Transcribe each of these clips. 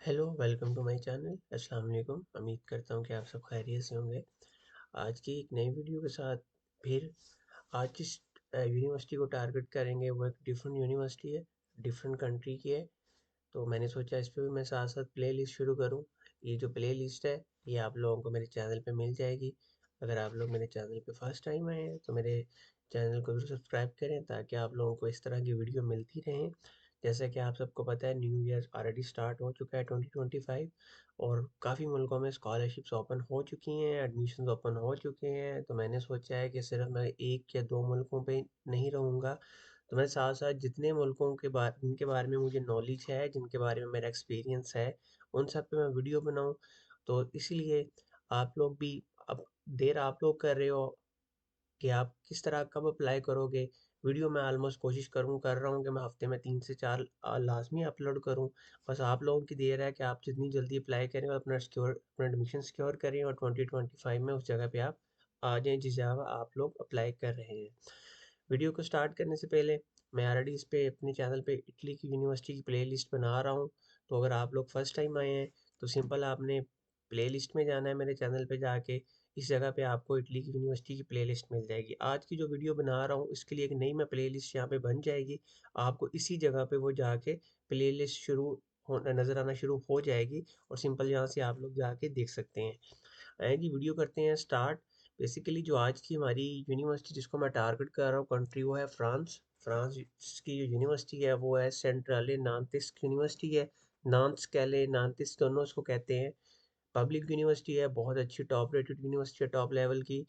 Hello, welcome to my channel. अस्सलाम वालेकुम। उम्मीद करता हूँ कि आप सब खैरियत से होंगे। आज की एक नई वीडियो के साथ फिर आज जिस यूनिवर्सिटी को टारगेट करेंगे वो एक डिफरेंट यूनिवर्सिटी है, डिफरेंट कंट्री की है। तो मैंने सोचा इस पे भी मैं साथ साथ प्ले लिस्ट शुरू करूँ। ये जो प्ले लिस्ट है ये आप लोगों को मेरे चैनल पे मिल जाएगी। अगर आप लोग मेरे चैनल पे फर्स्ट टाइम आए हैं तो मेरे चैनल को ज़रूर सब्सक्राइब करें ताकि आप लोगों को इस तरह की वीडियो मिलती रहें। जैसा कि आप सबको पता है न्यू ईयर ऑलरेडी स्टार्ट हो चुका है 2025 और काफ़ी मुल्कों में स्कॉलरशिप्स ओपन हो चुकी हैं, एडमिशन्स ओपन हो चुके हैं। तो मैंने सोचा है कि सिर्फ मैं एक या दो मुल्कों पे नहीं रहूँगा, तो मैं साथ साथ जितने मुल्कों के बारे जिनके बारे में मुझे नॉलेज है, जिनके बारे में मेरा एक्सपीरियंस है, उन सब पे मैं वीडियो बनाऊँ। तो इसलिए आप लोग भी अब देर आप लोग कर रहे हो कि आप किस तरह कब अप्लाई करोगे। वीडियो मैं ऑलमोस्ट कोशिश कर रहा हूँ कि मैं हफ्ते में 3 से 4 लाज़मी अपलोड करूँ। बस आप लोगों की देर है कि आप जितनी जल्दी अप्लाई करें और अपना एडमिशन सिक्योर करें और 2025 में उस जगह पे आप आ जाएँ जिस जगह आप लोग अप्लाई कर रहे हैं। वीडियो को स्टार्ट करने से पहले मैं ऑलरेडी इस पे अपने चैनल पे इटली की यूनिवर्सिटी की प्लेलिस्ट बना रहा हूँ। तो अगर आप लोग फर्स्ट टाइम आए हैं तो सिंपल आपने प्लेलिस्ट में जाना है, मेरे चैनल पे जाके इस जगह पे आपको इटली की यूनिवर्सिटी की प्लेलिस्ट मिल जाएगी। आज की जो वीडियो बना रहा हूँ इसके लिए एक नई मैं प्लेलिस्ट यहाँ पे बन जाएगी। आपको इसी जगह पे वो जाके प्लेलिस्ट शुरू नज़र आना शुरू हो जाएगी और सिंपल यहाँ से आप लोग जाके देख सकते हैं। जी वीडियो करते हैं स्टार्ट। बेसिकली जो आज की हमारी यूनिवर्सिटी जिसको मैं टारगेट कर रहा हूँ कंट्री वो है फ्रांस। फ्रांस की जो यूनिवर्सिटी है वो है सेंट्रले नांतिस यूनिवर्सिटी है। नांस कैले नांतिस दोनों उसको कहते हैं। पब्लिक यूनिवर्सिटी है, बहुत अच्छी टॉप रेटेड यूनिवर्सिटी है, टॉप लेवल की।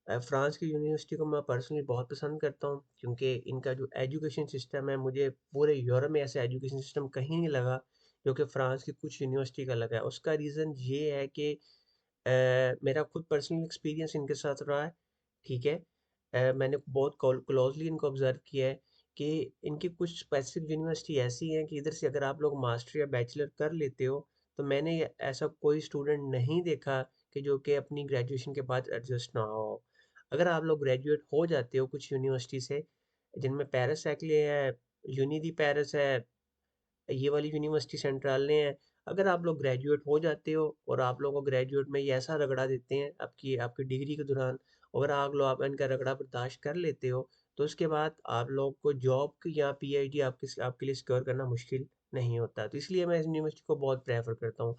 फ्रांस की यूनिवर्सिटी को मैं पर्सनली बहुत पसंद करता हूँ क्योंकि इनका जो एजुकेशन सिस्टम है मुझे पूरे यूरोप में ऐसा एजुकेशन सिस्टम कहीं नहीं लगा जो कि फ्रांस की कुछ यूनिवर्सिटी का लगा है। उसका रीज़न ये है कि मेरा खुद पर्सनल एक्सपीरियंस इनके साथ रहा है, ठीक है। मैंने बहुत क्लोजली इनको ऑब्जर्व किया है कि इनकी कुछ स्पेसिफिक यूनिवर्सिटी ऐसी हैं कि इधर से अगर आप लोग मास्टर या बैचलर कर लेते हो तो मैंने ऐसा कोई स्टूडेंट नहीं देखा कि जो कि अपनी ग्रेजुएशन के बाद एडजस्ट ना हो। अगर आप लोग ग्रेजुएट हो जाते हो कुछ यूनिवर्सिटी से, जिनमें पेरिस एक्ले है, यूनी दी पेरिस है, ये वाली यूनिवर्सिटी सेंट्रल ने है। अगर आप लोग ग्रेजुएट हो जाते हो और आप लोगों को ग्रेजुएट में ये ऐसा रगड़ा देते हैं आपकी आपकी डिग्री के दौरान, अगर आप इनका रगड़ा बर्दाश्त कर लेते हो तो उसके बाद आप लोग को जॉब की या पीएचडी आपके लिए सिक्योर करना मुश्किल नहीं होता। तो इसलिए मैं इस यूनिवर्सिटी को बहुत प्रेफर करता हूँ।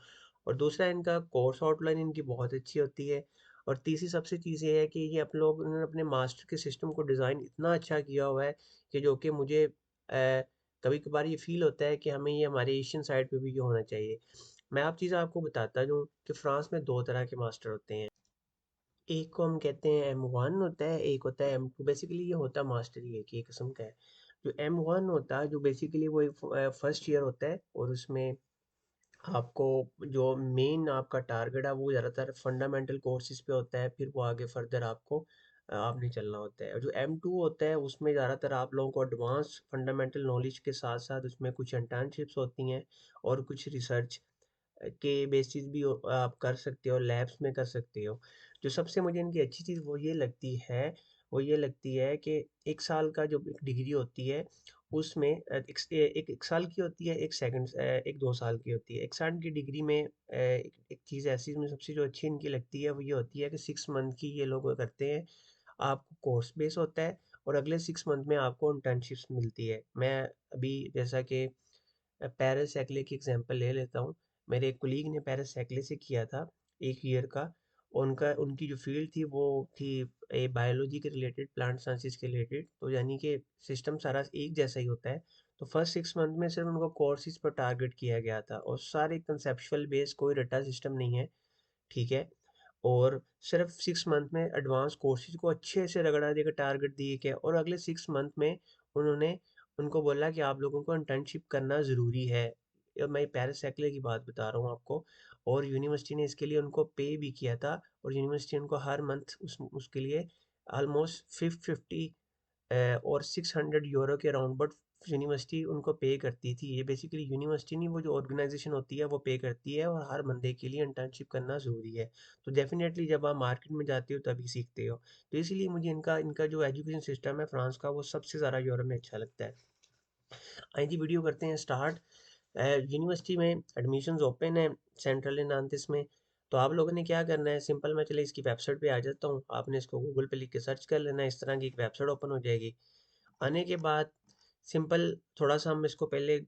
और दूसरा इनका कोर्स आउटलाइन इनकी बहुत अच्छी होती है। और तीसरी सबसे चीज़ ये है कि ये आप लोग इन्होंने अपने मास्टर के सिस्टम को डिज़ाइन इतना अच्छा किया हुआ है कि जो कि मुझे कभी कभार ये फील होता है कि हमें ये हमारे एशियन साइड पे भी ये होना चाहिए। मैं आप चीज़ आपको बताता हूँ कि फ्रांस में दो तरह के मास्टर होते हैं। एक को हम कहते हैं M1 होता है, एक होता है M2। बेसिकली ये होता है मास्टर ही एक ही किस्म का है। जो M1 होता है जो बेसिकली वो एक फर्स्ट ईयर होता है और उसमें आपको जो मेन आपका टारगेट है वो ज़्यादातर फंडामेंटल कोर्सेज पे होता है, फिर वो आगे फर्दर आपको आपने चलना होता है। और जो M2 होता है उसमें ज़्यादातर आप लोगों को एडवांस फंडामेंटल नॉलेज के साथ साथ उसमें कुछ इंटर्नशिप्स होती हैं और कुछ रिसर्च के बेसिस भी आप कर सकते हो, लैब्स में कर सकते हो। जो सबसे मुझे इनकी अच्छी चीज़ वो ये लगती है कि 1 साल का जो एक डिग्री होती है उसमें एक साल की होती है, 1 2 साल की होती है। 1 साल की डिग्री में एक चीज़ ऐसी मुझे सबसे जो अच्छी इनकी लगती है वो ये होती है कि 6 मंथ की ये लोग करते हैं। आपको कोर्स बेस होता है और अगले 6 मंथ में आपको इंटर्नशिप्स मिलती है। मैं अभी जैसा कि पेरिस एक्ले की एग्जांपल ले लेता हूँ। मेरे एक कोलीग ने पेरिस एक्ले से किया था 1 ईयर का। उनकी जो फ़ील्ड थी वो थी बायोलॉजी के रिलेटेड, प्लांट साइंसेज़ के रिलेटेड। तो यानी कि सिस्टम सारा एक जैसा ही होता है। तो फर्स्ट 6 मंथ में सिर्फ़ उनको कोर्सेज़ पर टारगेट किया गया था और सारे कंसेप्चुअल बेस, कोई रट्टा सिस्टम नहीं है, ठीक है? और सिर्फ 6 मंथ में एडवांस कोर्सेज को अच्छे से रगड़ा देकर टारगेट दिए गए और अगले 6 मंथ में उन्होंने उनको बोला कि आप लोगों को इंटर्नशिप करना ज़रूरी है। मैं पैरासाइक्लिंग की बात बता रहा हूँ आपको। और यूनिवर्सिटी ने इसके लिए उनको पे भी किया था और यूनिवर्सिटी उनको हर मंथ उसके लिए ऑलमोस्ट 550 और 600 यूरो के अराउंड बट यूनिवर्सिटी उनको पे करती थी। ये बेसिकली यूनिवर्सिटी नहीं, वो जो ऑर्गेनाइजेशन होती है वो पे करती है और हर बंदे के लिए इंटर्नशिप करना ज़रूरी है। तो डेफिनेटली जब आप मार्केट में जाते हो तभी सीखते हो। तो इसीलिए मुझे इनका इनका जो एजुकेशन सिस्टम है फ्रांस का वो सबसे ज़्यादा यूरोप में अच्छा लगता है। आइए जी वीडियो करते हैं स्टार्ट। यूनिवर्सिटी में एडमिशन्स ओपन है सेंट्रल नानतिस में। तो आप लोगों ने क्या करना है, सिंपल, मैं चले इसकी वेबसाइट पे आ जाता हूँ, आपने इसको गूगल पे लिख के सर्च कर लेना है, इस तरह की एक वेबसाइट ओपन हो जाएगी। आने के बाद सिंपल थोड़ा सा हम इसको पहले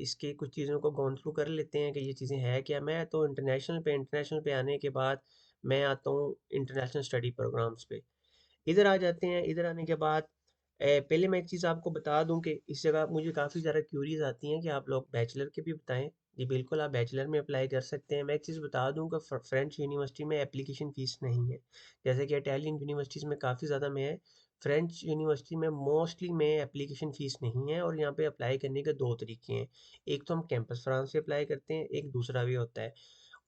इसकी कुछ चीज़ों को गॉन थ्रू कर लेते हैं कि ये चीज़ें हैं क्या। मैं तो इंटरनेशनल पे आने के बाद मैं आता हूँ इंटरनेशनल स्टडी प्रोग्राम्स पे। इधर आ जाते हैं, इधर आने के बाद पहले मैं एक चीज़ आपको बता दूं कि इस जगह मुझे काफ़ी ज़्यादा क्यूरीज आती हैं कि आप लोग बैचलर के भी बताएं। जी बिल्कुल, आप बैचलर में अप्लाई कर सकते हैं। मैं एक चीज़ बता दूं कि फ्रेंच यूनिवर्सिटी में एप्लीकेशन फ़ीस नहीं है, जैसे कि इटालियन यूनिवर्सिटीज़ में काफ़ी ज़्यादा में है। फ्रेंच यूनिवर्सिटी में मोस्टली में एप्लीकेशन फ़ीस नहीं है, और यहाँ पे अप्लाई करने के दो तरीके हैं। एक तो हम कैंपस फ्रांस से अप्लाई करते हैं, एक दूसरा भी होता है।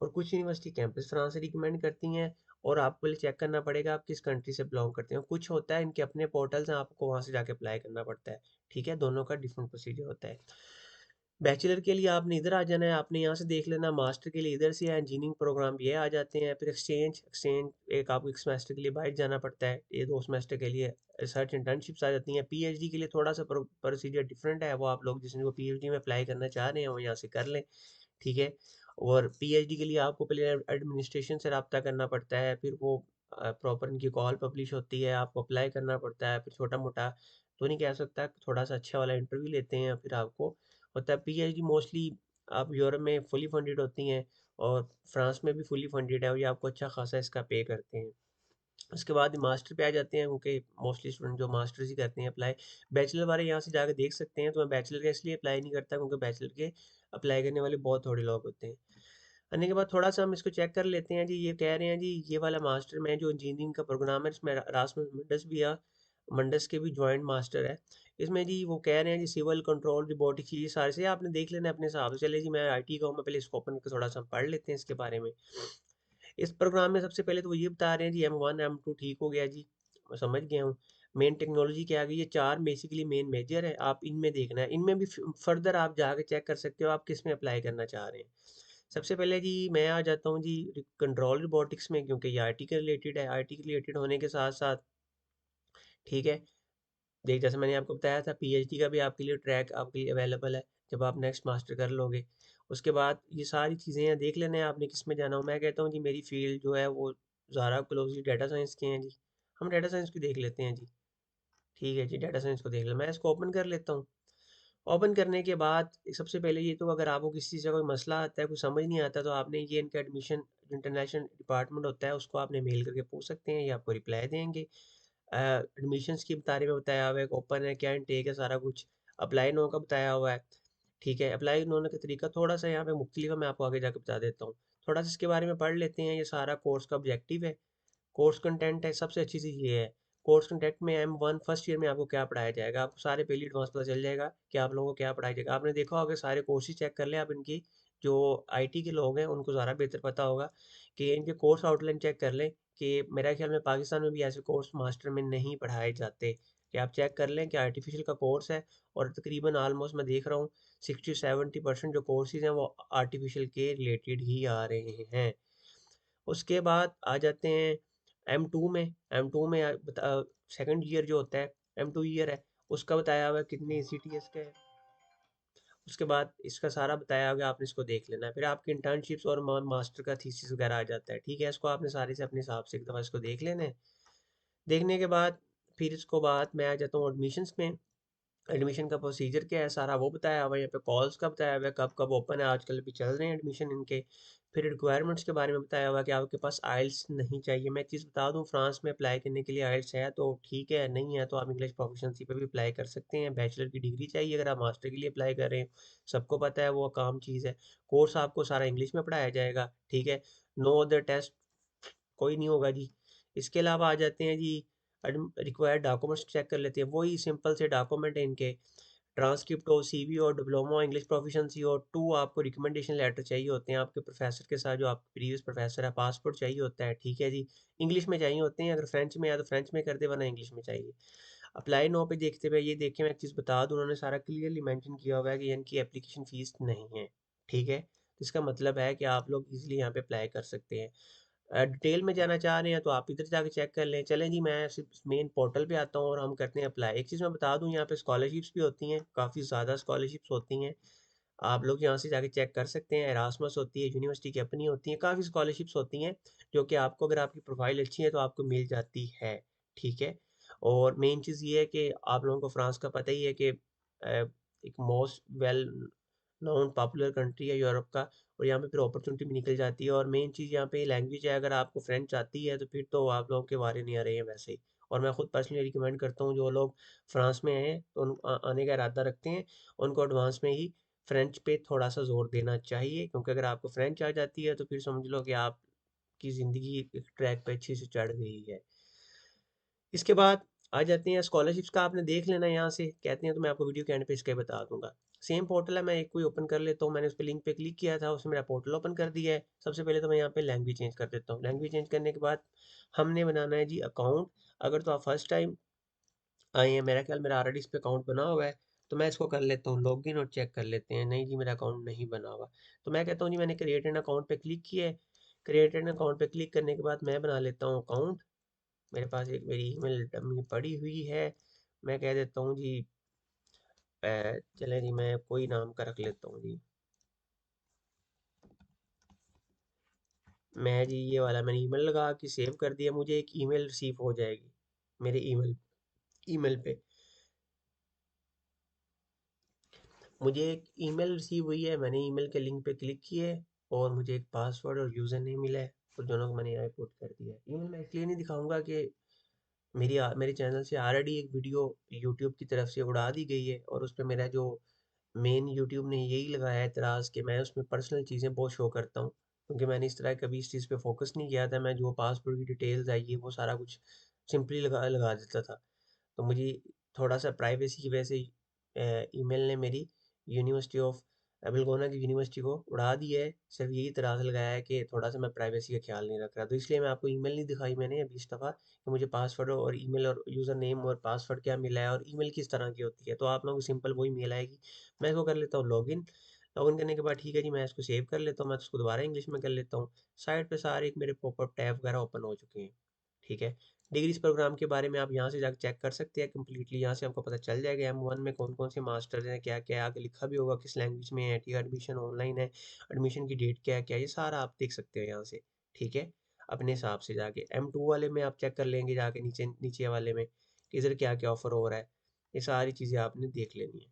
और कुछ यूनिवर्सिटी कैंपस फ्रांस से रिकमेंड करती हैं, और आपको पहले चेक करना पड़ेगा आप किस कंट्री से बिलोंग करते हैं। कुछ होता है इनके अपने पोर्टल्स हैं, आपको वहाँ से जाके अप्लाई करना पड़ता है। ठीक है, दोनों का डिफरेंट प्रोसीजर होता है। बैचलर के लिए आपने इधर आ जाना है, आपने यहाँ से देख लेना। मास्टर के लिए इधर से है, इंजीनियरिंग प्रोग्राम ये आ जाते हैं। फिर एक्सचेंज एक आपको एक सेमेस्टर के लिए बाहर जाना पड़ता है, ये 2 सेमेस्टर के लिए रिसर्च इंटर्नशिप्स आ जाती हैं। पीएचडी के लिए थोड़ा सा प्रोसीजर डिफरेंट है, वो आप लोग जिसको पीएचडी में अप्लाई करना चाह रहे हैं वो यहाँ से कर लें। ठीक है, और पीएचडी के लिए आपको पहले एडमिनिस्ट्रेशन से रब्ता करना पड़ता है, फिर वो प्रॉपर इनकी कॉल पब्लिश होती है, आपको अप्लाई करना पड़ता है। फिर छोटा मोटा तो नहीं कह सकता, थोड़ा सा अच्छा वाला इंटरव्यू लेते हैं, फिर आपको होता है। पीएचडी मोस्टली आप यूरोप में फुली फंडेड होती हैं, और फ्रांस में भी फुली फंडेड है, और ये आपको अच्छा खासा इसका पे करते हैं। उसके बाद मास्टर पे आ जाते हैं, क्योंकि मोस्टली स्टूडेंट जो मास्टर्स ही करते हैं अप्लाई। बैचलर वाले यहाँ से जाकर देख सकते हैं। तो मैं बैचलर का इसलिए अप्लाई नहीं करता क्योंकि बैचलर के अप्लाई करने वाले बहुत थोड़े लोग होते हैं। आने के बाद थोड़ा सा हम इसको चेक कर लेते हैं जी। ये कह रहे हैं जी ये वाला मास्टर में जो इंजीनियरिंग का प्रोग्राम है, इसमें रासमस मंडस भी है, मंडस के भी ज्वाइंट मास्टर है इसमें जी। वो कह रहे हैं जी सिविल कंट्रोल रोबोटिक्स, ये सारे से आपने देख लेना है अपने हिसाब से। चले जी, मैं आईटी का हूँ, मैं पहले इसको ओपन करके थोड़ा सा हम पढ़ लेते हैं इसके बारे में। इस प्रोग्राम में सबसे पहले तो वो ये बता रहे हैं जी M1 M2 ठीक हो गया जी, मैं समझ गया हूँ। मेन टेक्नोलॉजी क्या आ गई, ये 4 बेसिकली मेन मेजर है, आप इनमें देखना है। इनमें भी फर्दर आप जाके चेक कर सकते हो आप किस में अप्लाई करना चाह रहे हैं। सबसे पहले जी मैं आ जाता हूँ जी कंट्रोल रोबोटिक्स में, क्योंकि ये आईटी के रिलेटेड है। आईटी के रिलेटेड होने के साथ साथ ठीक है, देख जैसे मैंने आपको बताया था पीएचडी का भी आपके लिए ट्रैक आपके लिए अवेलेबल है जब आप नेक्स्ट मास्टर कर लोगे। उसके बाद ये सारी चीज़ें हैं, देख लेना है आपने किस में जाना हो। मैं कहता हूँ जी मेरी फील्ड जो है वो ज़्यादा क्लोजली डाटा साइंस के हैं जी, हम डाटा साइंस की देख लेते हैं जी। ठीक है जी, डाटा साइंस को देख ले, मैं इसको ओपन कर लेता हूँ। ओपन करने के बाद सबसे पहले ये तो अगर आपको किसी चीज़ का कोई मसला आता है, कुछ समझ नहीं आता, तो आपने ये इनका एडमिशन इंटरनेशनल डिपार्टमेंट होता है, उसको आपने मेल करके पूछ सकते हैं, ये आपको रिप्लाई देंगे। एडमिशन्स के बारे में बताया हुआ है, ओपन है क्या इनटेक है, सारा कुछ। अप्लाई नो का बताया हुआ है। ठीक है, अप्लाई होने का तरीका थोड़ा सा यहाँ पे मुख्तलिफ है, मैं आपको आगे जाकर बता देता हूँ। थोड़ा सा इसके बारे में पढ़ लेते हैं। ये सारा कोर्स का ऑब्जेक्टिव है, कोर्स कंटेंट है। सबसे अच्छी चीज़ ये है, कोर्स कंटेंट में M1 फर्स्ट ईयर में आपको क्या पढ़ाया जाएगा, आपको सारे पहले एडवांस पता चल जाएगा कि आप लोगों को क्या पढ़ाया जाएगा। आपने देखा होगा सारे कोर्सेज चेक कर लें आप इनकी, जो आईटी के लोग हैं उनको ज़्यादा बेहतर पता होगा कि इनके कोर्स आउटलाइन चेक कर लें। कि मेरा ख्याल में पाकिस्तान में भी ऐसे कोर्स मास्टर में नहीं पढ़ाए जाते, कि आप चेक कर लें कि आर्टिफिशियल का कोर्स है, और तकरीबन ऑलमोस्ट मैं देख रहा हूँ 60-70% जो कोर्सेज हैं वो आर्टिफिशियल के रिलेटेड ही आ रहे हैं। उसके बाद आ जाते हैं M2 में। M2 में सेकंड ईयर जो होता है, M2 ईयर है, उसका बताया हुआ है कितने CTS का है। उसके बाद इसका सारा बताया होगा, आपने इसको देख लेना है। फिर आपकी इंटर्नशिप्स और मास्टर का थीसिस वगैरह आ जाता है। ठीक है, इसको आपने सारे से अपने हिसाब से एक दफ़ा इसको देख लेना है। देखने के बाद फिर इसको बाद मैं आ जाता हूँ एडमिशन्स में। एडमिशन का प्रोसीजर क्या है सारा वो बताया हुआ है, यहाँ पे कॉल्स का बताया हुआ है, कब कब ओपन है, आजकल भी चल रहे हैं एडमिशन इनके। फिर रिक्वायरमेंट्स के बारे में बताया हुआ है कि आपके पास आइल्स नहीं चाहिए। मैं एक चीज़ बता दूं, फ्रांस में अप्लाई करने के लिए आइल्स है तो ठीक है, नहीं है तो आप इंग्लिश प्रोफिशिएंसी पे भी अप्लाई कर सकते हैं। बैचलर की डिग्री चाहिए अगर आप मास्टर के लिए अप्लाई कर रहे हैं, सबको पता है वो काम चीज़ है। कोर्स आपको सारा इंग्लिश में पढ़ाया जाएगा। ठीक है, नो अदर टेस्ट कोई नहीं होगा जी। इसके अलावा आ जाते हैं जी रिक्वायर्ड डॉक्यूमेंट्स चेक कर लेते हैं। वही सिंपल से डॉक्यूमेंट है इनके, ट्रांसक्रिप्ट हो, सीवी और डिप्लोमा इंग्लिश प्रोफिशिएंसी और 2 आपको रिकमेंडेशन लेटर चाहिए होते हैं आपके प्रोफेसर के साथ, जो आपके प्रीवियस प्रोफेसर है। पासपोर्ट चाहिए होता है। ठीक है जी, इंग्लिश में चाहिए होते हैं, अगर फ्रेंच में या तो फ्रेंच में कर दे, वरना इंग्लिश में चाहिए। अप्लाई नो पे देखते हुए ये देखें, मैं एक चीज़ बता दूं, उन्होंने सारा क्लियरली मेंशन किया हुआ है कि इनकी एप्लीकेशन फ़ीस नहीं है। ठीक है, तो इसका मतलब है कि आप लोग इजीली यहाँ पे अप्लाई कर सकते हैं। डिटेल में जाना चाह रहे हैं तो आप इधर जाके चेक कर लें। चलें जी, मैं सिर्फ मेन पोर्टल पे आता हूँ और हम करते हैं अप्लाई। एक चीज़ मैं बता दूँ, यहाँ पे स्कॉलरशिप्स भी होती हैं, काफ़ी ज़्यादा स्कॉलरशिप्स होती हैं। आप लोग यहाँ से जाके चेक कर सकते हैं। एरास्मस होती है, यूनिवर्सिटी की अपनी होती है, काफ़ी स्कॉलरशिप्स होती हैं जो कि आपको, अगर आपकी प्रोफाइल अच्छी है तो आपको मिल जाती है। ठीक है। और मेन चीज़ ये है कि आप लोगों को फ्रांस का पता ही है कि एक most well non popular country है यूरोप का, और यहाँ पे फिर अपॉर्चुनिटी भी निकल जाती है। और मेन चीज़ यहाँ पे लैंग्वेज है, अगर आपको फ्रेंच आती है तो फिर तो आप लोगों के वारे नहीं आ रहे हैं वैसे ही। और मैं खुद पर्सनली रिकमेंड करता हूँ, जो लोग फ्रांस में हैं तो आने का इरादा रखते हैं, उनको एडवांस में ही फ्रेंच पे थोड़ा सा जोर देना चाहिए, क्योंकि अगर आपको फ्रेंच आ जाती है तो फिर समझ लो कि आपकी ज़िंदगी एक ट्रैक पे अच्छे से चढ़ गई है। इसके बाद आ जाते हैं स्कॉलरशिप्स का। आपने देख लेना यहाँ से, कहते हैं तो मैं आपको वीडियो के एंड पे इसका ही बता दूंगा। सेम पोर्टल है, मैं एक कोई ओपन कर लेता हूँ। मैंने उस पर लिंक पे क्लिक किया था, उसने मेरा पोर्टल ओपन कर दिया है। सबसे पहले तो मैं यहाँ पे लैंग्वेज चेंज कर देता हूँ। लैंग्वेज चेंज करने के बाद हमने बनाना है जी अकाउंट। अगर तो आप फर्स्ट टाइम आए हैं, मेरा ख्याल मेरा ऑलरेडी इस पे अकाउंट बना हुआ है, तो मैं इसको कर लेता हूँ लॉगिन और चेक कर लेते हैं। नहीं जी, मेरा अकाउंट नहीं बना हुआ, तो मैं कहता हूँ जी मैंने क्रिएट एन अकाउंट पे क्लिक किया है। क्रिएट एन अकाउंट पे क्लिक करने के बाद मैं बना लेता हूँ अकाउंट। मेरे पास एक मेरी ईमेल डमी पड़ी हुई है, मैं कह देता हूँ जी चले जी मैं कोई नाम का रख लेता हूँ जी। मैं जी ये वाला मैंने ईमेल लगा के सेव कर दिया, मुझे एक ईमेल रिसीव हो जाएगी मेरे ईमेल ईमेल पे। मुझे एक ईमेल रिसीव हुई है, मैंने ईमेल के लिंक पे क्लिक किए और मुझे एक पासवर्ड और यूज़र नेम मिला है, तो दोनों को मैंने यहाँ पुट कर दिया है। ईमेल मैं इसलिए नहीं दिखाऊंगा कि मेरे चैनल से ऑलरेडी एक वीडियो यूट्यूब की तरफ से उड़ा दी गई है, और उस पर मेरा जो मेन यूट्यूब ने यही लगाया है एतराज़ कि मैं उसमें पर्सनल चीज़ें बहुत शो करता हूँ, क्योंकि मैंने इस तरह कभी इस चीज़ पे फोकस नहीं किया था। मैं जो पासपोर्ट की डिटेल्स आई है वो सारा कुछ सिंपली लगा लगा देता था। तो मुझे थोड़ा सा प्राइवेसी की वजह से ईमेल ने मेरी यूनिवर्सिटी ऑफ एबलगोना की यूनिवर्सिटी को उड़ा दिया है। सिर्फ यही तरह से लगाया है कि थोड़ा सा मैं प्राइवेसी का ख्याल नहीं रख रहा, तो इसलिए मैं आपको ईमेल नहीं दिखाई मैंने अभी इस दफ़ा कि मुझे पासवर्ड और ईमेल और यूज़र नेम और पासवर्ड क्या मिला है और ईमेल किस तरह की होती है। तो आप लोगों को सिंपल वही मेल आएगी। मैं इसको कर लेता हूँ लॉगिन। लॉगिन करने के बाद ठीक है जी, मैं इसको सेव कर लेता हूँ, मैं इसको दोबारा इंग्लिश में कर लेता हूँ। साइड पे सारे एक मेरे पॉपअप टैब वगैरह ओपन हो चुके हैं। ठीक है। डिग्रीज प्रोग्राम के बारे में आप यहाँ से जाकर चेक कर सकते हैं कम्प्लीटली। यहाँ से आपको पता चल जाएगा M1 में कौन कौन से मास्टर्स हैं, क्या क्या आगे लिखा भी होगा, किस लैंग्वेज में है। ठीक है। एडमिशन ऑनलाइन है, एडमिशन की डेट क्या है, क्या ये सारा आप देख सकते हो यहाँ से। ठीक है। अपने हिसाब से जाके M2 वाले में आप चेक कर लेंगे जाके, नीचे नीचे वाले में कि इधर क्या क्या ऑफर हो रहा है। ये सारी चीज़ें आपने देख लेनी है।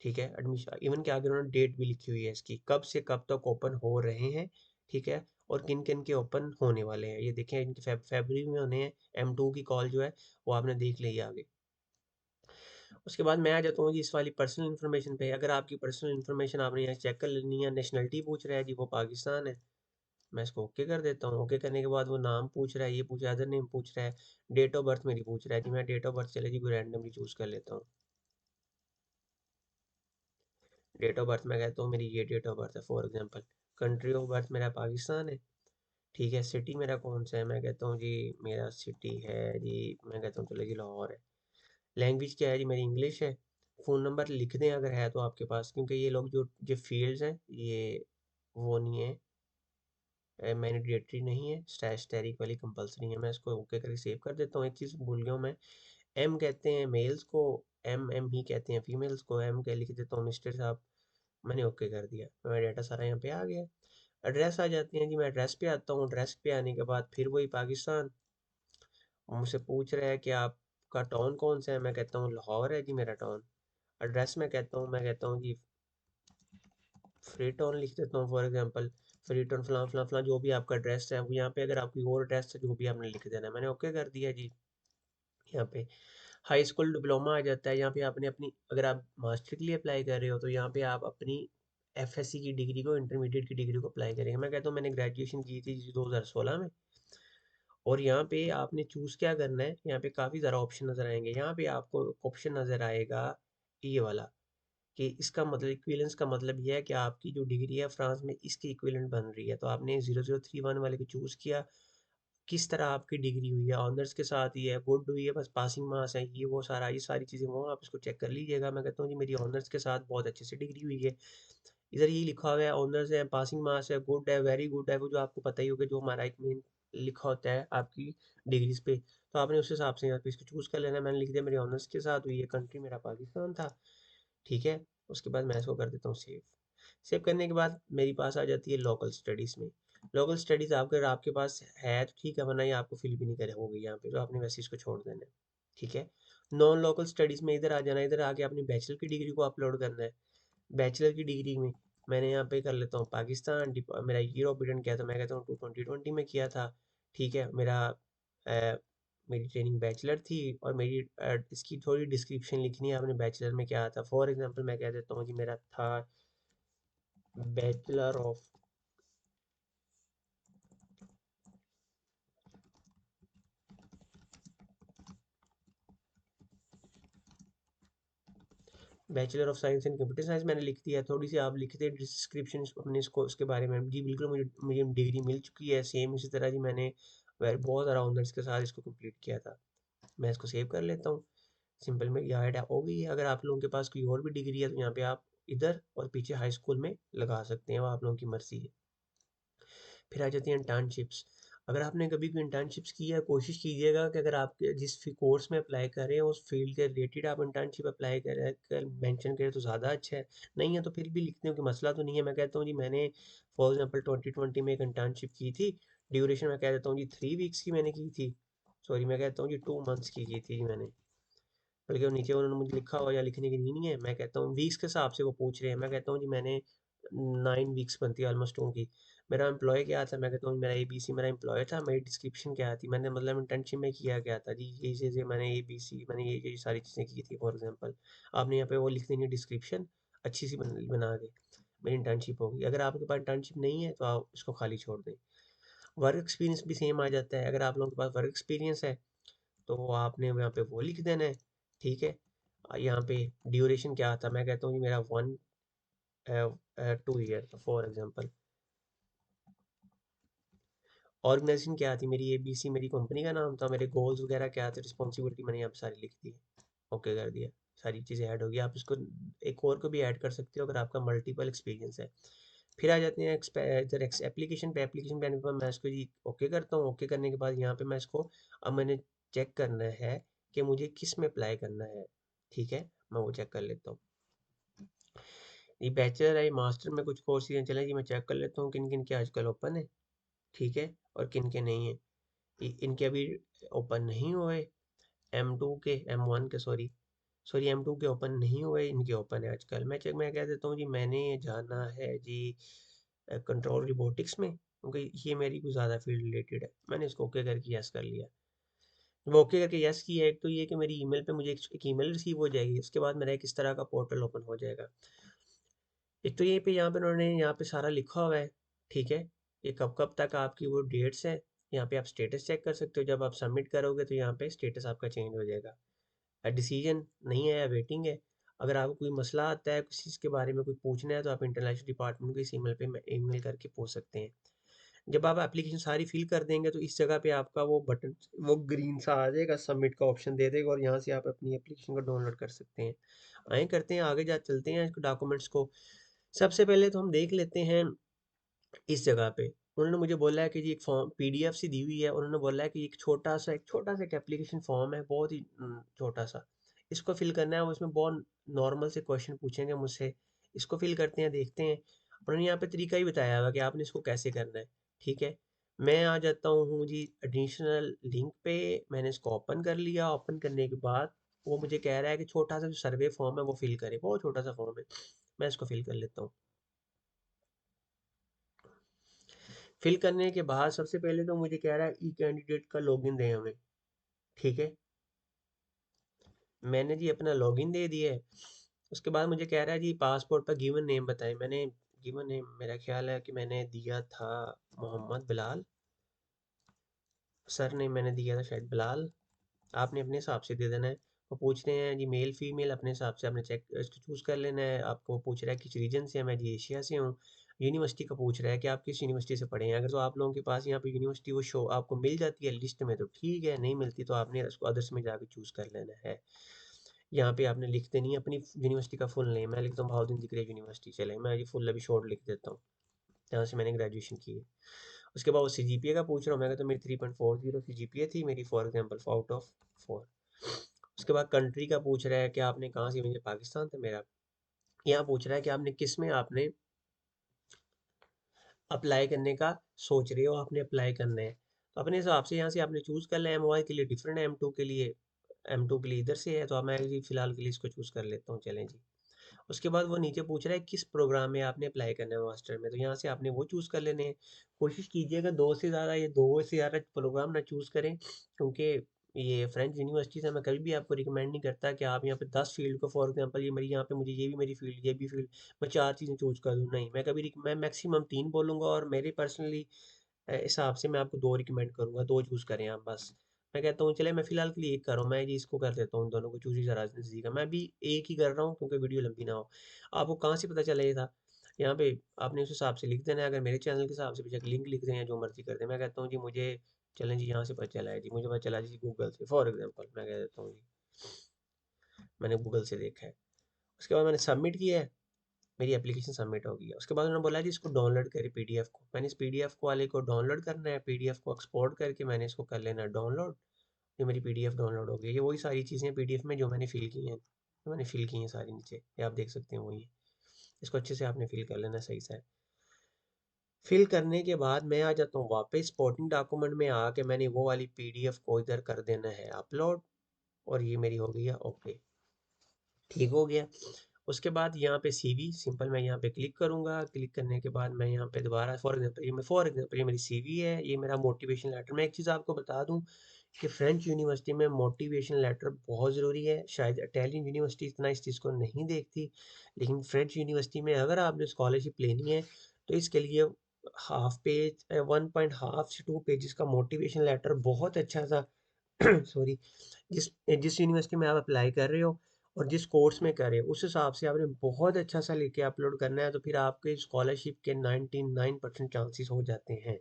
ठीक है। एडमिशन इवन के आगे उन्होंने डेट भी लिखी हुई है इसकी, कब से कब तक ओपन हो रहे हैं। ठीक है। और किन किन के ओपन होने वाले हैं, ये देखें इनके फरवरी में होने हैं। M2 की कॉल जो है वो आपने देख ली है आगे। उसके बाद मैं आ जाता हूँ जी इस वाली पर्सनल इन्फॉर्मेशन पे। अगर आपकी पर्सनल इन्फॉर्मेशन आपने यहाँ चेक कर लेनी है। नेशनलिटी पूछ रहा है जी, वो पाकिस्तान है, मैं इसको ओके कर देता हूँ। ओके करने के बाद वो नाम पूछ रहा है, ये पूछ रहा है, अदर नेम पूछ रहा है, डेट ऑफ बर्थ मेरी पूछ रहा है जी। मैं डेट ऑफ बर्थ चले जी कोई रैंडमली चूज़ कर लेता हूँ। डेट ऑफ बर्थ मैं कहता हूँ मेरी ये डेट ऑफ बर्थ है for example. Country of birth मेरा पाकिस्तान है। ठीक है। सिटी मेरा कौन सा है, मैं कहता हूँ जी मेरा सिटी है जी, मैं कहता हूँ चलो जी लाहौर है। लैंग्वेज क्या है जी, मेरी इंग्लिश है। फ़ोन नंबर लिख दें अगर है तो आपके पास, क्योंकि ये लोग जो जो फील्ड्स हैं ये वो नहीं है, मैंडेटरी नहीं है, स्टैट्यूटरी वाली कंपलसरी है। मैं इसको ओके करके सेव कर देता हूँ। एक चीज़ भूल गया हूँ मैं, एम कहते हैं मेल्स को, एम एम ही कहते हैं फीमेल्स को। एम क्या लिख देता हूँ मिस्टर साहब। मैंने ओके कर दिया, मेरा डाटा सारा यहाँ पे आ गया। एड्रेस आ जाते हैं जी, मैं एड्रेस पे आता हूँ। एड्रेस पे आने के बाद फिर वही पाकिस्तान, मुझसे पूछ रहा है कि आपका टाउन कौन सा है, मैं कहता हूँ लाहौर है जी मेरा टाउन। एड्रेस मैं कहता हूँ जी फ्री टाउन लिख देता हूँ फॉर एग्जांपल। फ्री टाउन फलां फलां फलां जो भी आपका एड्रेस है वो यहाँ पे, अगर आपकी और एड्रेस है जो भी आपने लिख देना है। मैंने ओके कर दिया जी। यहाँ पे हाई स्कूल डिप्लोमा आ जाता है। यहाँ पे आपने अपनी, अगर आप मास्टर के लिए अप्लाई कर रहे हो तो यहाँ पे आप अपनी FSC की डिग्री को, इंटरमीडिएट की डिग्री को अप्लाई करेंगे। मैं कहता हूँ मैंने ग्रेजुएशन की थी 2016 में। और यहाँ पे आपने चूज़ क्या करना है, यहाँ पे काफ़ी ज़्यादा ऑप्शन नज़र आएंगे। यहाँ पे आपको ऑप्शन नज़र आएगा ये वाला, कि इसका मतलब इक्विवेलेंस का मतलब ये है कि आपकी जो डिग्री है फ्रांस में इसकी इक्विवेलेंट बन रही है। तो आपने 0031 वाले को चूज़ किया। किस तरह आपकी डिग्री हुई है, ऑनर्स के साथ ही है, गुड हुई है, बस पासिंग मार्क्स है, ये वो सारा, ये सारी चीज़ें वो आप इसको चेक कर लीजिएगा। मैं कहता हूँ जी मेरी ऑनर्स के साथ बहुत अच्छे से डिग्री हुई है। इधर ये लिखा हुआ है ऑनर्स है, पासिंग मार्क्स है, गुड है, वेरी गुड है, वो जो आपको पता ही होगा जो हमारा एक मेन लिखा होता है आपकी डिग्रीज पे। तो आपने उस हिसाब से यहाँ पे इसको चूज़ कर लेना है। मैंने लिख दिया मेरी ऑनर्स के साथ हुई है, कंट्री मेरा पाकिस्तान था। ठीक है। उसके बाद मैं इसको कर देता हूँ सेव। सेव करने के बाद मेरी पास आ जाती है लोकल स्टडीज़ में। लोकल स्टडीज़ आप अगर आपके पास है तो ठीक है, वरना ये आपको फिल भी नहीं करे होगी यहाँ पे, तो आपने वैसे इसको छोड़ देना है। ठीक है, नॉन लोकल स्टडीज़ में इधर आ जाना, इधर आके अपनी बैचलर की डिग्री को अपलोड करना है। बैचलर की डिग्री में मैंने यहाँ पे कर लेता हूँ पाकिस्तान, मेरा ईयर ऑफ रिटर्न क्या था, मैं कहता हूँ 2020 में किया था। ठीक है, मेरी ट्रेनिंग बैचलर थी, और मेरी इसकी थोड़ी डिस्क्रिप्शन लिखनी है, आपने बैचलर में क्या था। फॉर एग्जांपल मैं कह देता हूँ जी मेरा था bachelor of bachelor of science in computer science मैंने लिख दिया। थोड़ी सी आप लिखते डिस्क्रिप्शन अपने इसको उसके बारे में, जी बिल्कुल मुझे मुझे डिग्री मिल चुकी है, सेम इसी तरह जी मैंने बहुत सारा ऑनर्स के साथ इसको कंप्लीट किया था। मैं इसको सेव कर लेता हूँ। सिंपल में ये ऐड हो गई है। अगर आप लोगों के पास कोई और भी डिग्री है तो यहाँ पे आप इधर और पीछे हाई स्कूल में लगा सकते हैं, वो आप लोगों की मर्जी है। फिर आ जाती हैं इंटर्नशिप्स। अगर आपने कभी कोई इंटर्नशिप्स की है, कोशिश कीजिएगा कि अगर आप जिस कोर्स में अप्लाई कर रहे हैं उस फील्ड के रिलेटेड आप इंटर्नशिप अप्लाई कर मेंशन करें तो ज़्यादा अच्छा है। नहीं है तो फिर भी लिखते हो कि मसला तो नहीं है। मैं कहता हूँ जी मैंने फॉर एग्जाम्पल 2020 में एक इंटर्नशिप की थी, ड्यूरेशन मैं कह देता हूँ जी 3 वीक्स की मैंने की थी। सॉरी, मैं कहता हूँ जी 2 मंथ्स की थी जी मैंने। बल्कि वो नीचे उन्होंने मुझे लिखा हुआ या लिखने की नहीं है, मैं कहता हूँ वीक्स के हिसाब से वो पूछ रहे हैं। मैं कहता हूँ जी मैंने 9 वीक्स बनती है ऑलमोस्ट होंगी। मेरा एम्प्लॉय क्या था, मैं कहता हूँ मेरा ABC मेरा एम्प्लॉय था। मेरी डिस्क्रिप्शन क्या थी, मैंने मतलब इंटर्नशिप में किया क्या था जी, ये चीज़ें मैंने ABC मैंने ये सारी चीज़ें की थी। फॉर एग्जाम्पल आपने यहाँ पे वो लिख देनी डिस्क्रिप्शन अच्छी सी बना के, मेरी इंटर्नशिप होगी। अगर आपके पास इंटर्नशिप नहीं है तो आप इसको खाली छोड़ दें। वर्क एक्सपीरियंस भी सेम आ जाता है। अगर आप लोगों के पास वर्क एक्सपीरियंस है तो आपने यहाँ पे वो लिख देना है। ठीक है, यहाँ पे ड्यूरेशन क्या था, मैं कहता हूँ जी मेरा 2 ईयर फॉर एग्जांपल। ऑर्गेनाइजेशन क्या थी मेरी, ABC मेरी कंपनी का नाम था। मेरे गोल्स वगैरह क्या थे, रिस्पॉन्सिबिलिटी मैंने यहाँ पे सारी लिख दी। ओके कर दिया, सारी चीज़ें ऐड हो गई। आप इसको एक और को भी ऐड कर सकते हो अगर आपका मल्टीपल एक्सपीरियंस है। फिर आ जाते हैं इधर एप्लीकेशन पे आने के बाद मैं इसको जी ओके करता हूँ। ओके करने के बाद यहाँ पे मैं इसको, अब मैंने चेक करना है कि मुझे किस में अप्लाई करना है। ठीक है, मैं वो चेक कर लेता हूँ। ये बैचलर है, मास्टर में कुछ कोर्स चले जी, मैं चेक कर लेता हूँ किन किन के आजकल ओपन है। ठीक है, और किन के नहीं है। इनके अभी ओपन नहीं हुए। M2 के, M1 के, सॉरी सॉरी M2 के ओपन नहीं हुए, इनके ओपन है आजकल। मैं कह देता हूँ जी मैंने जाना है जी कंट्रोल रिबोटिक्स में, क्योंकि ये मेरी कुछ ज़्यादा फील्ड रिलेटेड है। मैंने इसको ओके करके यस कर लिया। वो ओके करके यस किया है, एक तो ये कि मेरी ईमेल पे मुझे एक ईमेल रिसीव हो जाएगी, उसके बाद मेरा एक इस तरह का पोर्टल ओपन हो जाएगा। एक तो ये पे यहाँ पे उन्होंने यहाँ पे सारा लिखा हुआ है। ठीक है, ये कब कब तक आपकी वो डेट्स है। यहाँ पे आप स्टेटस चेक कर सकते हो, जब आप सबमिट करोगे तो यहाँ पे स्टेटस आपका चेंज हो जाएगा। डिसीजन नहीं है या वेटिंग है। अगर आपको कोई मसला आता है, किसी चीज़ के बारे में कुछ पूछना है तो आप इंटरनेशनल डिपार्टमेंट को इस ईमेल पे ईमेल करके पूछ सकते हैं। जब आप एप्लीकेशन सारी फिल कर देंगे तो इस जगह पे आपका वो बटन, वो ग्रीन सा आ जाएगा, सबमिट का ऑप्शन दे देगा, और यहाँ से आप अपनी एप्लीकेशन को डाउनलोड कर सकते हैं। आए करते हैं आगे जा चलते हैं डॉक्यूमेंट्स को। सबसे पहले तो हम देख लेते हैं इस जगह पे। उन्होंने मुझे बोला है कि जी एक फॉर्म PDF सी दी हुई है। उन्होंने बोला है कि एक छोटा सा एक एप्लीकेशन फॉर्म है, बहुत ही छोटा सा। इसको फिल करना है, उसमें बहुत नॉर्मल से क्वेश्चन पूछेंगे मुझसे। इसको फिल करते हैं, देखते हैं। उन्होंने यहाँ पे तरीका ही बताया हुआ कि आपने इसको कैसे करना है। ठीक है, मैं आ जाता हूँ जी एडिशनल लिंक पे। मैंने इसको ओपन कर लिया। ओपन करने के बाद वो मुझे कह रहा है कि छोटा सा जो सर्वे फॉर्म है वो फिल करे, बहुत छोटा सा फॉर्म है। मैं इसको फिल कर लेता हूँ। फिल करने के बाद सबसे पहले तो मुझे कह रहा है ई कैंडिडेट का लॉगिन दें हमें। ठीक है, मैंने जी अपना लॉगिन दे दिया है। उसके बाद मुझे कह रहा है जी पासपोर्ट पर गिवन नेम बताएं। मैंने गिवन नेम, मेरा ख्याल है कि मैंने दिया था मोहम्मद बिलाल। सर ने मैंने दिया था शायद बिलाल। आपने अपने हिसाब से दे देना है। वो पूछ रहे हैं जी मेल फीमेल, अपने हिसाब से आपने चेक इसको चूज़ कर लेना है। आपको पूछ रहा है किस रीजन से है, मैं जी एशिया से हूँ। यूनिवर्सिटी का पूछ रहा है कि आप किस यूनिवर्सिटी से पढ़े हैं। अगर तो आप लोगों के पास यहाँ पे यूनिवर्सिटी वो शो आपको मिल जाती है लिस्ट में तो ठीक है, नहीं मिलती तो आपने उसको अदर्स में जाके चूज़ कर लेना है। यहाँ पे आपने लिख देनी है अपनी यूनिवर्सिटी का फुल नेम। मैं लिखता हूँ बहाउद्दीन ज़िक्रिया यूनिवर्सिटी, चले मैं ये फुल अभी शॉर्ट लिख देता हूँ जहाँ से मैंने ग्रेजुएशन की है। उसके बाद वो CGPA का पूछ रहा हूँ। मैं कहता हूँ मेरी 3.40 CGPA थी मेरी, फॉर एग्जाम्पल आउट ऑफ 4। उसके बाद कंट्री का पूछ रहा है कि आपने कहाँ से, मुझे पाकिस्तान था मेरा। यहाँ पूछ रहा है कि आपने किस में आपने अप्लाई करने का सोच रहे हो, आपने अप्लाई करना है, तो अपने हिसाब से यहाँ से आपने चूज़ कर लिया। एम के लिए डिफरेंट है, एम टू के लिए इधर से है, तो अब मैं जी फिलहाल के लिए इसको चूज़ कर लेता हूँ, चलें जी। उसके बाद वो नीचे पूछ रहा है किस प्रोग्राम में आपने अप्लाई करना है मास्टर में, तो यहाँ से आपने वो चूज़ कर लेने हैं। कोशिश कीजिएगा दो से ज़्यादा प्रोग्राम ना चूज़ करें, क्योंकि ये फ्रेंच यूनिवर्सिटी से मैं कभी भी आपको रिकमेंड नहीं करता कि आप यहाँ पे 10 फील्ड को, फॉर एग्जांपल ये मेरी यहाँ पे मुझे ये भी मेरी फील्ड, ये भी फील्ड, मैं 4 चीज़ें चूज़ कर दूँ, नहीं। मैं मैक्सिमम 3 बोलूँगा, और मेरे पर्सनली हिसाब से मैं आपको 2 रिकमेंड करूँगा, 2 चूज़ करें आप बस। मैं कहता हूँ चले मैं फ़िलहाल के लिए एक कर रहा हूँ, मैं जी इसको कर देता हूँ, इन दोनों को चूज़ ही ज़रा नज़दीक है। मैं भी एक ही कर रहा हूँ क्योंकि वीडियो लंबी ना हो। आपको कहाँ से पता चला ये था? यहाँ पे आपने उस हिसाब से लिख देना है, अगर मेरे चैनल के हिसाब से बेशक लिंक लिख दें या जो मर्ज़ी कर दें। मैं कहता हूँ जी मुझे चलें जी यहाँ से पता चला है जी, मुझे पता चला जी गूगल से, फॉर एग्ज़ाम्पल मैं कह देता हूँ जी, मैंने गूगल से देखा है। उसके बाद मैंने सबमिट किया है, मेरी एप्लीकेशन सबमिट हो गई है। उसके बाद उन्होंने बोला जी इसको डाउनलोड करें पीडीएफ को। मैंने इस पीडीएफ को वाले को डाउनलोड करना है, पीडीएफ को एक्सपोर्ट करके मैंने इसको कर लेना है डाउनलोड। ये मेरी पीडीएफ डाउनलोड हो गई है। ये वही सारी चीज़ें पीडीएफ में जो मैंने फिल की हैं, सारी नीचे, ये आप देख सकते हैं वही है। इसको अच्छे से आपने फिल कर लेना सही से। फिल करने के बाद मैं आ जाता हूँ वापस सपोर्टिंग डॉक्यूमेंट में, आके मैंने वो वाली पीडीएफ को इधर कर देना है अपलोड, और ये मेरी हो गई है ओके, ठीक हो गया। उसके बाद यहाँ पे सीवी सिंपल मैं यहाँ पे क्लिक करूँगा, क्लिक करने के बाद मैं यहाँ पे दोबारा फॉर एग्जांपल ये मेरी सीवी है, ये मेरा मोटिवेशन लेटर। मैं एक चीज़ आपको बता दूँ कि फ्रेंच यूनिवर्सिटी में मोटिवेशन लेटर बहुत ज़रूरी है। शायद इटालियन यूनिवर्सिटी इतना इस चीज़ को नहीं देखती, लेकिन फ्रेंच यूनिवर्सिटी में अगर आपने स्कॉलरशिप लेनी है तो इसके लिए हाफ पेज 1.5 से 2 पेजेस का मोटिवेशन लेटर बहुत अच्छा सा सॉरी, जिस जिस यूनिवर्सिटी में आप अप्लाई कर रहे हो और जिस कोर्स में कर रहे हो उस हिसाब से आपने बहुत अच्छा सा लेके अपलोड करना है, तो फिर आपके स्कॉलरशिप के 99% चांसेस हो जाते हैं।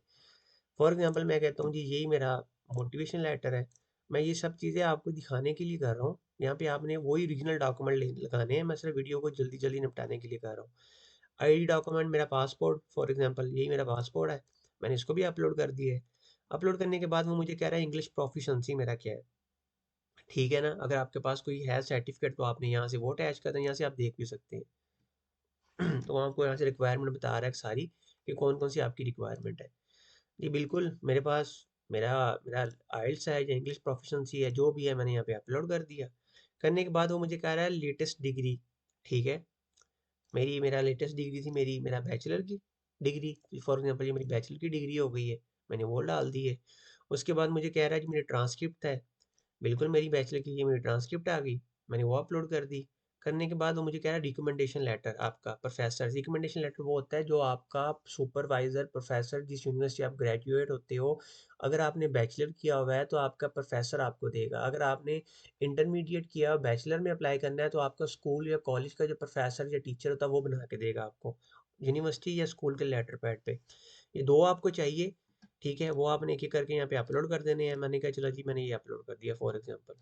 फॉर एग्जांपल मैं कहता हूँ जी यही मेरा मोटिवेशन लेटर है, मैं ये सब चीज़ें आपको दिखाने के लिए कर रहा हूँ। यहाँ पे आपने वही ओरिजिनल डॉक्यूमेंट लगाने हैं, मैं सिर्फ वीडियो को जल्दी जल्दी निपटाने के लिए कर रहा हूँ। आईडी डॉक्यूमेंट मेरा पासपोर्ट, फॉर एग्जांपल यही मेरा पासपोर्ट है, मैंने इसको भी अपलोड कर दिया है। अपलोड करने के बाद वो मुझे कह रहा है इंग्लिश प्रोफिशिएंसी मेरा क्या है, ठीक है ना। अगर आपके पास कोई है सर्टिफिकेट तो आपने यहाँ से वो अटैच कर दें, यहाँ से आप देख भी सकते हैं। तो आपको यहाँ से रिक्वायरमेंट बता रहा है सारी कि कौन कौन सी आपकी रिक्वायरमेंट है। जी बिल्कुल, मेरे पास मेरा मेरा आइल्स है या इंग्लिश प्रोफिशिएंसी है, जो भी है मैंने यहाँ पे अपलोड कर दिया। करने के बाद वो मुझे कह रहा है लेटेस्ट डिग्री, ठीक है। मेरा लेटेस्ट डिग्री थी, मेरा बैचलर की डिग्री, फॉर एग्जांपल ये मेरी बैचलर की डिग्री हो गई है, मैंने वो डाल दी है। उसके बाद मुझे कह रहा है कि मेरे ट्रांसक्रिप्ट है, बिल्कुल मेरी बैचलर की ये मेरी ट्रांसक्रिप्ट आ गई, मैंने वो अपलोड कर दी। करने के बाद वो मुझे कह रहा है रिकमेंडेशन लेटर आपका प्रोफेसर। रिकमेंडेशन लेटर वो होता है जो आपका सुपरवाइजर प्रोफेसर, जिस यूनिवर्सिटी आप ग्रेजुएट होते हो, अगर आपने बैचलर किया हुआ है तो आपका प्रोफेसर आपको देगा। अगर आपने इंटरमीडिएट किया, बैचलर में अप्लाई करना है, तो आपका स्कूल या कॉलेज का जो प्रोफेसर या टीचर होता है वो बना के देगा आपको, यूनिवर्सिटी या स्कूल के लेटर पैड पे। ये दो आपको चाहिए, ठीक है। वो आपने एक एक करके यहाँ पे अपलोड कर देने हैं। मैंने कहा चलो जी मैंने ये अपलोड कर दिया फॉर एग्जांपल,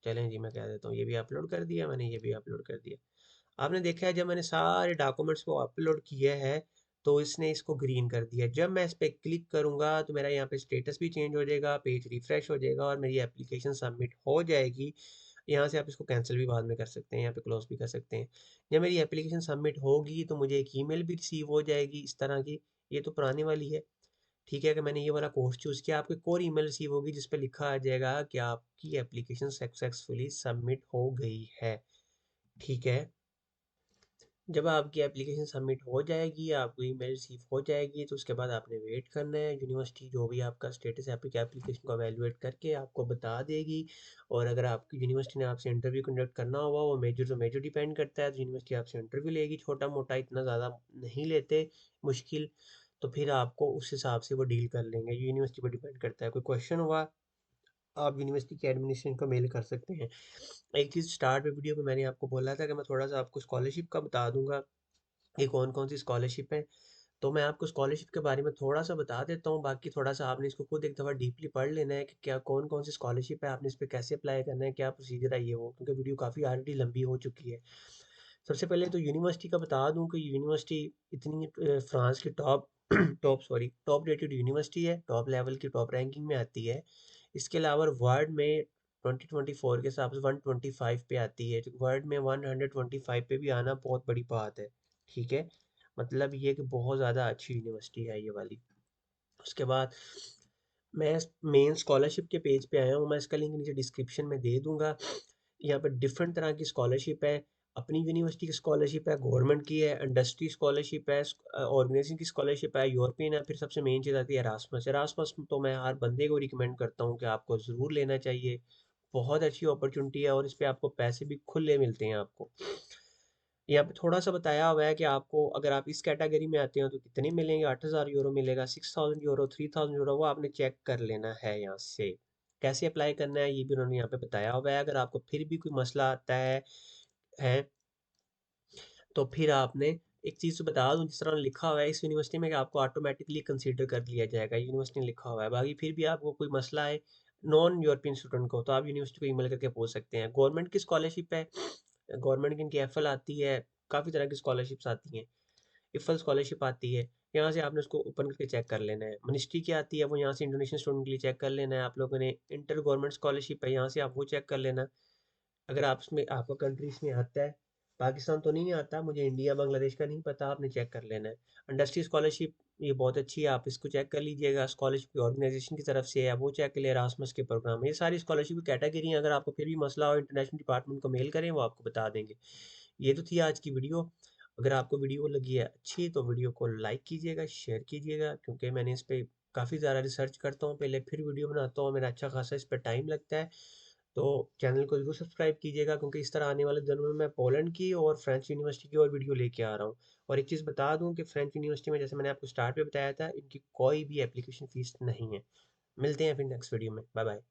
चलें जी मैं कह देता हूँ ये भी अपलोड कर दिया मैंने, ये भी अपलोड कर दिया। आपने देखा है जब मैंने सारे डॉक्यूमेंट्स को अपलोड किया है तो इसने इसको ग्रीन कर दिया। जब मैं इस पर क्लिक करूंगा तो मेरा यहाँ पे स्टेटस भी चेंज हो जाएगा, पेज रिफ्रेश हो जाएगा और मेरी एप्लीकेशन सबमिट हो जाएगी। यहाँ से आप इसको कैंसिल भी बाद में कर सकते हैं, यहाँ पे क्लोज भी कर सकते हैं। जब मेरी एप्लीकेशन सबमिट होगी तो मुझे एक ईमेल भी रिसीव हो जाएगी इस तरह की, ये तो पुरानी वाली है, ठीक है। कि मैंने ये वाला कोर्स चूज़ किया, आपको एक और ईमेल रिसीव होगी जिस पे लिखा आ जाएगा कि आपकी एप्लीकेशन सक्सेसफुली सबमिट हो गई है, ठीक है। जब आपकी एप्लीकेशन सबमिट हो जाएगी, आपको ईमेल रिसीव हो जाएगी, तो उसके बाद आपने वेट करना है। यूनिवर्सिटी जो भी आपका स्टेटस है आपकी एप्लीकेशन को एवेलुएट करके आपको बता देगी। और अगर आपकी यूनिवर्सिटी ने आपसे इंटरव्यू कंडक्ट करना हुआ, वो मेजर तो मेजर डिपेंड करता है, तो यूनिवर्सिटी आपसे इंटरव्यू लेगी, छोटा मोटा इतना ज़्यादा नहीं लेते मुश्किल। तो फिर आपको उस हिसाब से वो डील कर लेंगे, यूनिवर्सिटी पर डिपेंड करता है। कोई क्वेश्चन हुआ आप यूनिवर्सिटी के एडमिनिस्ट्रेशन को मेल कर सकते हैं। एक चीज़ स्टार्ट में वीडियो में मैंने आपको बोला था कि मैं थोड़ा सा आपको स्कॉलरशिप का बता दूंगा कि कौन कौन सी स्कॉलरशिप है। तो मैं आपको स्कॉलरशिप के बारे में थोड़ा सा बता देता हूँ, बाकी थोड़ा सा आपने इसको खुद एक दफ़ा डीपली पढ़ लेना है कि क्या कौन कौन सी स्कॉलरशिप है, आपने इस पर कैसे अप्लाई करना है, क्या प्रोसीजर है ये वो, क्योंकि वीडियो काफ़ी ऑलरेडी लंबी हो चुकी है। सबसे पहले तो यूनिवर्सिटी का बता दूं कि यूनिवर्सिटी इतनी फ्रांस की टॉप टॉप रेटेड यूनिवर्सिटी है, टॉप लेवल की टॉप रैंकिंग में आती है। इसके अलावा वर्ल्ड में 2024 के हिसाब से 125 पे आती है, तो वर्ल्ड में 125 पे भी आना बहुत बड़ी बात है, ठीक है। मतलब ये कि बहुत ज़्यादा अच्छी यूनिवर्सिटी है ये वाली। उसके बाद मैं मेन स्कॉलरशिप के पेज पे आया हूँ, मैं इसका लिंक नीचे डिस्क्रिप्शन में दे दूंगा। यहाँ पर डिफरेंट तरह की स्कॉलरशिप है, अपनी यूनिवर्सिटी की स्कॉलरशिप है, गवर्नमेंट की है, इंडस्ट्री स्कॉलरशिप है, ऑर्गेनाइजिंग की स्कॉलरशिप है, यूरोपियन है, फिर सबसे मेन चीज़ आती है एरास्मस। एरास्मस तो मैं हर बंदे को रिकमेंड करता हूँ कि आपको ज़रूर लेना चाहिए। बहुत अच्छी अपॉर्चुनिटी है और इस पे आपको पैसे भी खुले मिलते हैं आपको। यहाँ पे थोड़ा सा बताया हुआ है कि आपको अगर आप इस कैटेगरी में आते हो तो कितने मिलेंगे, 8,000 यूरो मिलेगा, 6,000 यूरो, 3,000 यूरो, वो आपने चेक कर लेना है यहाँ से। कैसे अप्लाई करना है ये भी उन्होंने यहाँ पे बताया हुआ है। अगर आपको फिर भी कोई मसला आता है तो फिर आपने एक चीज़ तो बता दूँ, जिस तरह लिखा हुआ है इस यूनिवर्सिटी में कि आपको ऑटोमेटिकली कंसीडर कर लिया जाएगा, यूनिवर्सिटी ने लिखा हुआ है। बाकी फिर भी आपको कोई मसला है नॉन यूरोपियन स्टूडेंट को, तो आप यूनिवर्सिटी को ईमेल करके पूछ सकते हैं। गवर्नमेंट की स्कॉलरशिप है, गवर्नमेंट की इनकी एफएल आती है, काफ़ी तरह की स्कॉलरशिप्स आती हैं, इफल स्कॉलरशिप आती है। यहाँ से आपने उसको ओपन करके चेक कर लेना है। मिनिस्ट्री की आती है, वो यहाँ से इंडोनेशियन स्टूडेंट के लिए चेक कर लेना है आप लोगों ने। इंटर गवर्नमेंट स्कॉलरशिप है, यहाँ से आप वो चेक कर लेना। अगर आप इसमें आपका कंट्रीज में आता है, पाकिस्तान तो नहीं आता, मुझे इंडिया बांग्लादेश का नहीं पता, आपने चेक कर लेना है। इंडस्ट्री स्कॉलरशिप ये बहुत अच्छी है, आप इसको चेक कर लीजिएगा, स्कॉलरशिप की ऑर्गेनाइजेशन की तरफ से है, वो चेक कर ले। एरास्मस के प्रोग्राम, ये सारी स्कॉलरशिप की कैटेगरी हैं। अगर आपको फिर भी मसला हो, इंटरनेशनल डिपार्टमेंट को मेल करें, वो आपको बता देंगे। ये तो थी आज की वीडियो। अगर आपको वीडियो लगी है अच्छी तो वीडियो को लाइक कीजिएगा, शेयर कीजिएगा, क्योंकि मैंने इस पर काफ़ी ज़्यादा रिसर्च करता हूँ, पहले फिर वीडियो बनाता हूँ, मेरा अच्छा खासा इस पर टाइम लगता है। तो चैनल को जरूर सब्सक्राइब कीजिएगा, क्योंकि इस तरह आने वाले दिनों में मैं पोलैंड की और फ्रेंच यूनिवर्सिटी की और वीडियो लेके आ रहा हूँ। और एक चीज़ बता दूं कि फ्रेंच यूनिवर्सिटी में, जैसे मैंने आपको स्टार्ट पे बताया था, इनकी कोई भी एप्लीकेशन फ़ीस नहीं है। मिलते हैं फिर नेक्स्ट वीडियो में, बाय बाय।